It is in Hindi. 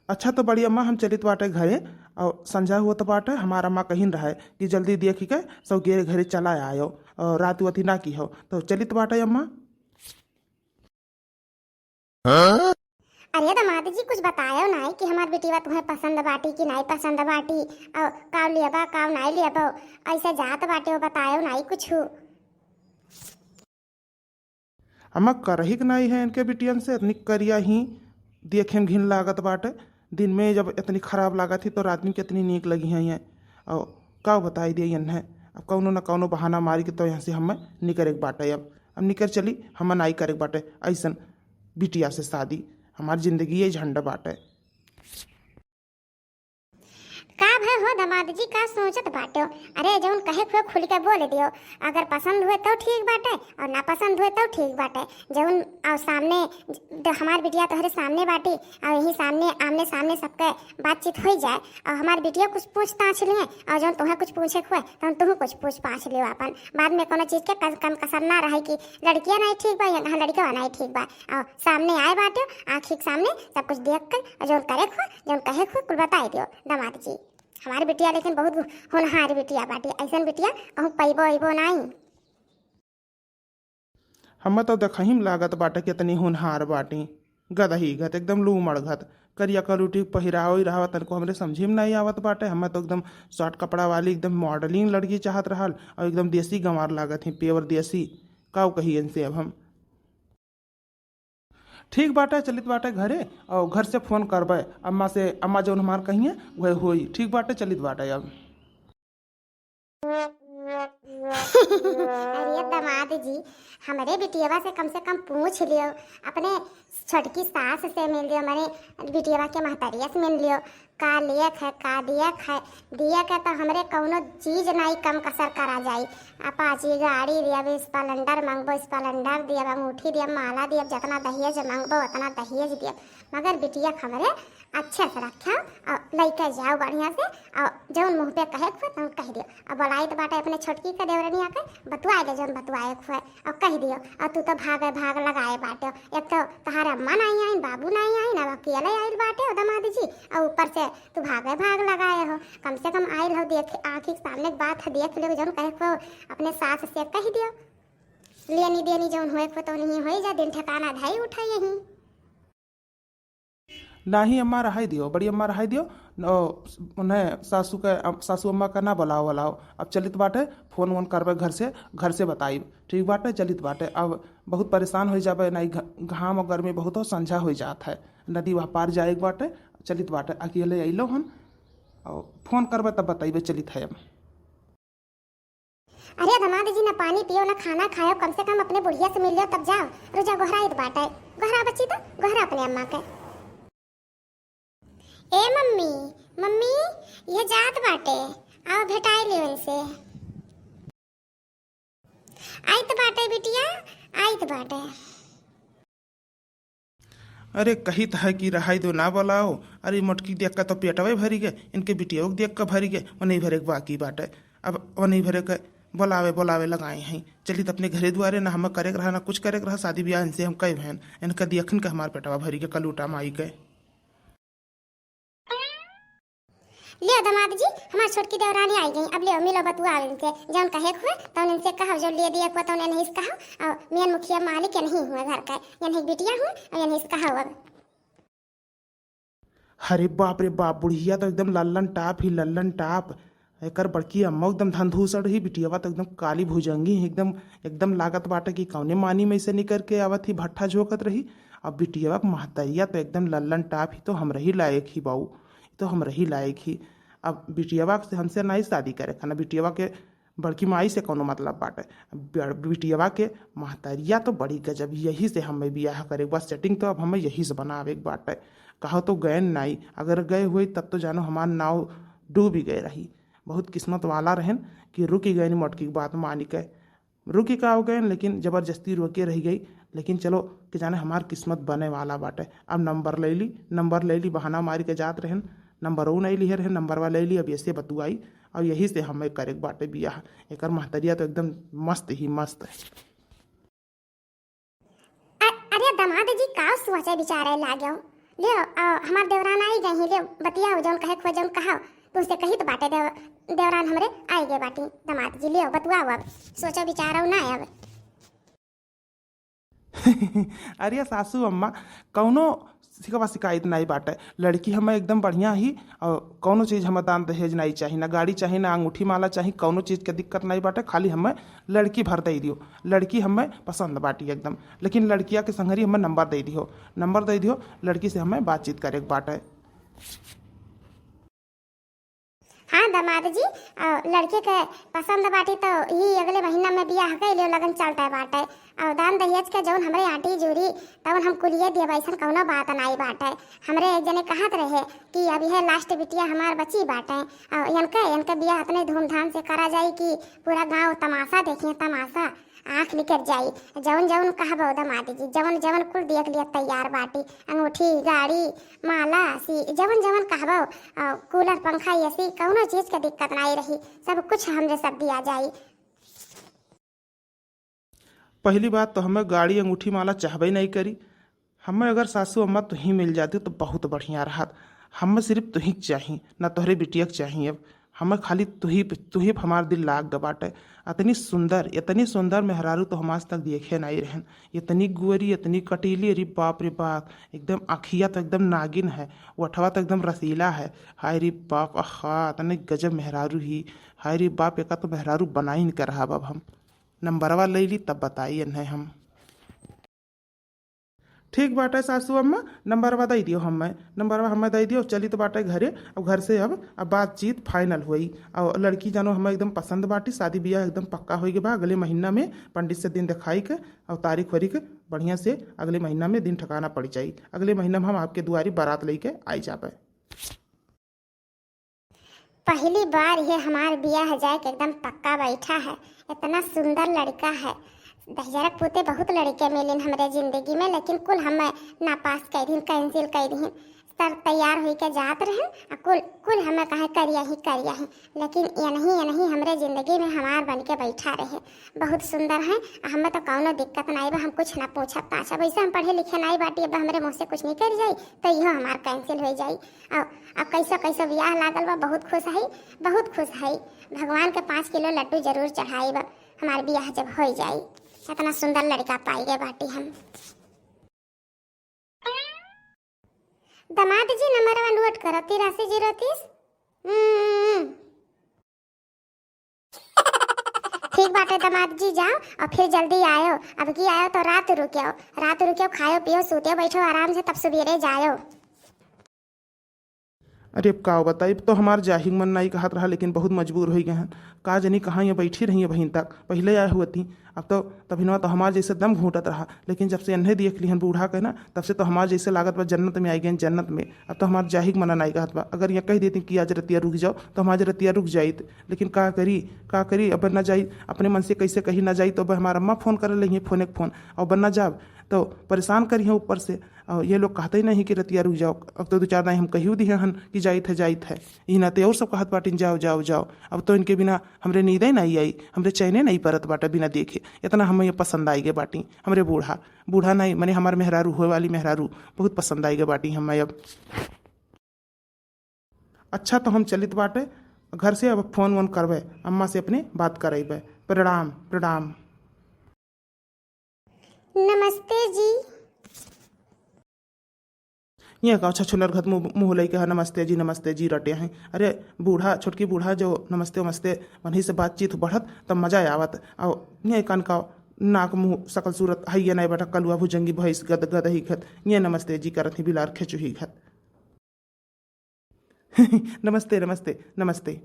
अच्छा तो बड़ी अम्मा हम चलित बाटे घरे और संझा हुआ तो बाटे हमारा अम्मा कहीं रहे कि जल्दी देखी के सब गेरे घरे चला आयो और रात वती ना की हो तो चलित बाटे अम्मा। अरे दामाद जी कुछ बतायो ना कि हमार बेटीवा तुम्हें पसंद बाटी कि नहीं पसंद बाटी और काव लियबा काव नहीं लियबा ऐसे जात बाटे वो बतायो ना कुछ। अम्मा करही के नहीं है इनके बिटियन से इतनी करिया ही देखे में घिन लागत बाटे। दिन में जब इतनी खराब लागत थी तो रात में कितनी नीक लगी हैं ये। और का बताई दिए इन्हें अब कौनो न कौनो बहाना मारी के तो यहाँ से हमें निकरे के बाटे। अब निकर चली हम नहीं करे के बाटे ऐसन बिटिया से शादी। हमारी जिंदगी ये झंडा बाटे। का भाई हो दामाद जी का सोचत बाटे हो? अरे जौन कहे खुद खुल के बोल दियो। अगर पसंद हुए तो ठीक बाटे और ना पसंद हुए तो ठीक बाटे। जौन और सामने हमार बिटिया तोहरे सामने बाटी और यही सामने आमने सामने सबके बातचीत हो जाए और हमार बिटिया कुछ पूछताछ लिए और जौन तुम्हें कुछ पूछे हुए तो तुम कुछ पूछ पाछ लियो अपन। बाद में कोनो चीज के कम कसर ना रहे कि लड़कियां नहीं ठीक बा या लड़का नहीं ठीक बा। और सामने आए बाटे आँखी के सामने सब कुछ देख कर और जौन करे खुद जौन कहे खुद कुल बताई दियो दामाद जी। हमारी बिटिया लेकिन बहुत होनहार बिटिया बाटी ऐसा बिटिया कहूँ पैबो अबो नहीं। हम तो देखही में लागत बाटे कितनी होनहार बाटी। गदही घत एकदम लूमड़ घत करिया कलूटी पहिराव रहा तनको हमरे समझी में नहीं आवत बाटे। हम तो एकदम शॉर्ट कपड़ा वाली एकदम मॉडलिंग लड़की चाहत रहल और एकदम देसी गंवार लागत ही पेवर देसी काव कही इनसे। अब हम ठीक बाटे चलित बाटे घरे और घर से फोन करबे अम्मा से। अम्मा जौन हमार कहिए वह होई ठीक बाटे चलित बाटे अब। अरे दामाद जी हमारे बिटियावा से कम पूछ लियो। अपने छोटकी सास से मिल लियो माने बिटियावा के महतारिया से मिल लियो। का लियक है का दियक है दियक है तो हमरे कौनो चीज नहीं कम कसर करा जाई। अपाची गाड़ी दिया स्प्लेंडर मांगबो स्प्लेंडर दिया अंगूठी दिया माला दिया जितना दहेज मांगबो उतना दहेज दिया। मगर बिटिया हमरे अच्छे से रखा और लेके जाओ बढ़िया से और जौन मुँह पे कहे खुद तुम कह दियो। अब बोलाई तो बाटे अपने छोटकी का देवरनी आके बतुआ दे जौन बतुआए खुए और कह दियो। और तू तो भाग लगाए बाटे एक तो तहारा अम्मा नहीं आई बाबू नहीं आई ना अकेले आयल बाटे दामाद जी और ऊपर से तू भाग लगाए हो। कम से कम आयल हो देख आँखी के सामने बात देख लो जौन कहे खो अपने सास से कह दियो। लेनी देनी जौन हुए खो तो नहीं हो जा दिन ठिकाना धाई उठा यहीं। नाही अम्मा रहाई दियो बड़ी अम्मा रहाई दियो उन्हें सासू अम्मा का ना बुलाओ बुलाओ। अब चलित बाटे फोन वोन करबे घर से बताई ठीक बाटे चलित बाटे। अब बहुत परेशान हो जाबे नहीं घाम और गर्मी बहुत हो संझा हो जात है नदी वहाँ पार जाए बाटे चलित बाटे अकेले अलो हम और फोन करबे तब बताइबे चलित है। अब अरे दामाद जी ना पानी पियो ना खाना खाओ कम से कम अपने बुढ़िया से मिल लो तब जाओ। रोजा गोहरा बाटे गोहरा बच्ची तो गोहरा अपने अम्मा के। ए मम्मी मम्मी ये जात बाटे आओ भेटाई लियो इनसे। आइत बाटे बिटिया आइत बाटे। अरे कही तो है कि रहाई दो ना बुलाओ। अरे मोटकी देख का तो पेटवे भरी गए इनके बिटिया देख कर भरी गए वो नहीं भरे बाकी बाटे। अब वो नहीं भरे के बुलावे लगाए हैं चलिए अपने घरे द्वारे ना हम करे रहा ना कुछ करे रहा शादी ब्याह इनसे हम कई बहन इनका देखन का हमारे पेटवा भरी के कलूटा माई गए। ले दामाद जी हमार छोटकी देवरानी आई गई अब ले मिलो बतुआ इनसे जौन कहे हुए तो इनसे कहो जो ले दिया तो उन्हें नहीं कहो और मेन मुखिया मालिक नहीं हुआ घर का या नहीं बिटिया हूँ और या नहीं कहो। अब अरे बाप रे बाप बुढ़िया तो एकदम लल्लन टाप ही लल्लन टाप। एकर बड़की अम्मा एकदम धंधूसड़ ही बिटियावा तो एकदम काली भुजंगी एकदम लागत बाटे कि कौने मानी में से निकर के आवत ही भट्ठा झोंकत रही। अब बिटियावा महतरिया तो एकदम लल्लन टाप ही तो हम रही लायक ही बाऊ तो हम रही लायक ही। अब बिटियावा से हमसे नहीं शादी करे खाना बिटियावा के बड़की माई से कोनो मतलब बाटे। बिटियावा के महतरिया तो बड़ी गजब यही से हमें बियाह करे बस सेटिंग तो अब हमें यही से बनावे बाटे। कहो तो गए नहीं अगर गए हुए तब तो जानो हमार नाव डूब ही गए रही। बहुत किस्मत वाला रहन कि रुकी गए नहीं मोटकी बात मानी के रुकी का हो गए लेकिन ज़बरदस्ती रोके रह गई। लेकिन चलो कि जाने हमार किस्मत बने वाला बाटे। अब नंबर ले ली बहाना मारी के जात रहन नंबर वो नहीं लिए रहे नंबर वाला ले ली अब ऐसे बतुआई और यही से हमें करे बाटे बियाह। एक महतरिया तो एकदम मस्त ही मस्त है। अरे दामाद जी का सोचे बिचारे लागे लियो आओ हमार देवरान आई गई ही, लियो बतियाओ जौन कहे खो जौन कहा तुझसे कही तो बाटे देवरान हमरे आई गए बाटी दामाद जी, लियो बतुआओ अब सोचो विचारो ना अब। अरे सासू अम्मा कौनो सिकवा शिकायत नहीं बाटे, लड़की हमें एकदम बढ़िया ही और कौनो चीज़ हमें दान दहेज नहीं चाहिए, ना गाड़ी चाहिए ना अंगूठी माला चाहिए, कौनो चीज़ के दिक्कत नहीं बाटे, खाली हमें लड़की भर दे दियो। लड़की हमें पसंद बाटी एकदम, लेकिन लड़किया के संगरी हमें नंबर दे दियो, लड़की से हमें बातचीत करे के बाटे। हाँ दामाद जी, लड़के के पसंद बाटी तो ही अगले महीना में बियाह कर लियो, लगन चलता बाटे। और दान दहेज के जौन हमरे आंटी जूरी तवन हम कुलिये दिए वैसन कौनो बात नहीं बाटे। हमरे एक जने कहत रहे कि अभी है लास्ट बिटिया हमार बची बाटे, और इनके बियाह इतने धूमधाम से करा जाई कि पूरा गांव तमाशा देखिए, तमाशा आँख निकल जाई। जवन जवन कहबो दामाद जी, जवन जवन कुल देख लिया तैयार बाटी, अंगूठी गाड़ी माला सी जवन जवन कहबो, कूलर पंखा ऐसी कौनो चीज के दिक्कत नहीं रही, सब कुछ हमरे सब दिया जाई। पहली बात तो हमें गाड़ी अंगूठी माला चाहबे नहीं करी, हमें अगर सासू अम्मा तुही ही मिल जाती तो बहुत बढ़िया रहा। हमें सिर्फ तुही चाहिए, ना तोहरे बिटिया चाहिए। अब हमें खाली तुही हमार दिल लाग गबाटे। इतनी सुंदर मेहरारू तो हम आज तक देखे नहीं रहन, इतनी गुअरी इतनी कटीली, अरे बाप रे बाप, एकदम आँखिया तो एकदम नागिन है, वठवा तो एकदम रसीला है। हाय रे बाप, आहा इतने गजब मेहरारू ही, हाय रे बाप, एका तो मेहरारू बना ही नहीं कर रहा। अब हम नंबरवा ले ली तब बताइए नहीं हम। ठीक बाटे सासू अम्मा, नंबरवा दे दियो हमें दे दियो, चली तो बाटे घरे। अब घर से अब बातचीत फाइनल हुई, और लड़की जानो हमें एकदम पसंद बाटी, शादी ब्याह एकदम पक्का हो गया बा। अगले महीना में पंडित से दिन दिखाई के और तारीख वारीख बढ़िया से अगले महीना में दिन ठिकाना पड़ जाई। अगले महीना में हम आपके दुआरी बारात लेके आई जाबे। पहली बार ये हमार बियाह जाए के एकदम पक्का बैठा है, इतना सुंदर लड़का है। दहजरा पोते बहुत लड़के मिलिन हमरे जिंदगी में, लेकिन कुल हमें नापास कर दिन, कैंसिल कर दिन। सर तैयार हो के जात रहन, कुल हमें कहे करिया ही, लेकिन ये नहीं हमरे जिंदगी में हमार बन के बैठा रहे। बहुत सुंदर है, हमें तो कौनो दिक्कत नहीं बा, हम कुछ ना पूछब ताछब, वैसे हम पढ़े लिखे नहीं बाटी। अब हमरे मुँह से कुछ नहीं कर जाई तो इहो हमार कैंसिल हो जाई। अब कैसो ब्याह लागल बा, बहुत खुश है। भगवान के 5 किलो लड्डू जरूर चढ़ाई बा हमार ब्याह जब हो जाई। इतना सुंदर लड़का पाई गए बाटी हम। दामाद जी नंबरवा नोट करो, 83 030। ठीक बाटे दामाद जी, जाओ और फिर जल्दी आयो। अब की आयो तो रात रुकियो, खाओ पियो सूते बैठो आराम से, तब सवेरे जायो। अरे अब का बताइए, तो हमार जाहिर मन नहीं कहत रहा, लेकिन बहुत मजबूर हो गए हैं। का जनी कहाँ ये बैठी रही है बहन तक, पहले आए हुए थी। अब तो तभी तो हमार जैसे दम घूटत रहा, लेकिन जब से अन्हे देख ली हन बूढ़ा के ना, तब से तो हमार जैसे लागत बा जन्नत में आई गए, जन्नत में। अब तो हमार जाहिर मना नहीं कहत बा। अगर ये कह देती कि आज रतिया रुक जाओ तो हम आज रतिया रुक जाइत, लेकिन का करी अब ना जाई, अपने मन से कैसे कहीं ना जाई। तो अब हमारा अम्मा फ़ोन कर रही है, फोन और बन्ना जाब तो परेशान करी है ऊपर से। और ये लोग कहते ही नहीं कि रतिया रुक जाओ। अब तो 2-4 दिन हम कही दिए हन कि जाइत है ही नाते, और सब कहत बाटिन जाओ। अब तो इनके बिना हमरे नींद नहीं आई, हमरे चैने नहीं परत बाटा बिना देखे। इतना हमें ये पसंद आई गए बाटी, हमरे बूढ़ा नहीं मने हमारे मेहरारू हुए वाली मेहरारू बहुत पसंद आई गए बाटी हमें। अब अच्छा तो हम चलित बाटे घर से, अब फोन वोन करबे, अम्मा से अपने बात करेबे। प्रणाम। नमस्ते जी। ये का अच्छा छुलर घत मुँह लई के नमस्ते जी रटे हैं। अरे छोटकी बूढ़ा जो नमस्ते वहीं से बातचीत बढ़त तब मजा आवत। और ये कान का नाक मुँह सकल सूरत है ये नहीं बेटा, कलुआ भुजंगी भैंस गद ही खत ये नमस्ते जी करत ही बिलार खेचु ही खत। नमस्ते।